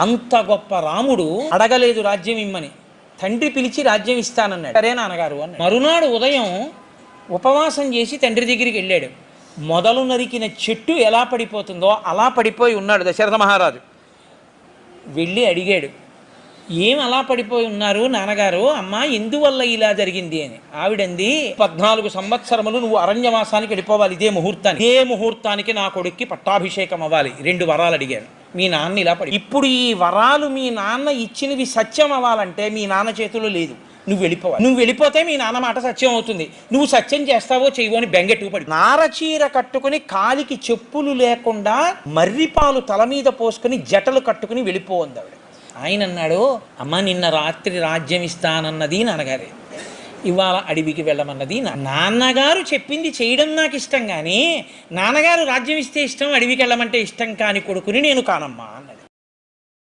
అంత గొప్ప రాముడు అడగలేదు రాజ్యం ఇమ్మని, తండ్రి పిలిచి రాజ్యం ఇస్తానన్నాడు. సరే నాన్నగారు అన్నాడు. మరునాడు ఉదయం ఉపవాసం చేసి తండ్రి దగ్గరికి వెళ్ళాడు. మొదలు నరికిన చెట్టు ఎలా పడిపోతుందో అలా పడిపోయి ఉన్నాడు దశరథ మహారాజు. వెళ్ళి అడిగాడు, ఏం అలా పడిపోయి ఉన్నారు నాన్నగారు, అమ్మ ఎందువల్ల ఇలా జరిగింది అని. ఆవిడంది, 14 సంవత్సరములు నువ్వు అరణ్యవాసానికి వెళ్ళిపోవాలి ఇదే ముహూర్తానికి, ఇదే ముహూర్తానికి నా కొడుక్కి పట్టాభిషేకం అవ్వాలి. 2 వరాలు అడిగాను. మీ నాన్న ఇలా పడి, ఇప్పుడు ఈ వరాలు మీ నాన్న ఇచ్చినవి సత్యం అవ్వాలంటే మీ నాన్న చేతిలో లేదు, నువ్వు వెళ్ళిపోవాలి. నువ్వు వెళ్ళిపోతే మీ నాన్న మాట సత్యం అవుతుంది. నువ్వు సత్యం చేస్తావో చెయ్యవో అని బెంగెట్టుకు పడి నారచీర కట్టుకుని కాలికి చెప్పులు లేకుండా మర్రిపాలు తల మీద పోసుకుని జటలు కట్టుకుని వెళ్ళిపోయింది ఆవిడ. ఆయన అన్నాడు, అమ్మ నిన్న రాత్రి రాజ్యం ఇస్తానన్నది నాన్నగారే, ఇవాళ అడవికి వెళ్ళమన్నది నాన్నగారు చెప్పింది చేయడం నాకు ఇష్టం, కానీ నాన్నగారు రాజ్యం ఇస్తే ఇష్టం, అడవికి వెళ్ళమంటే ఇష్టం కాని కొడుకుని నేను కానమ్మా అన్నాడు.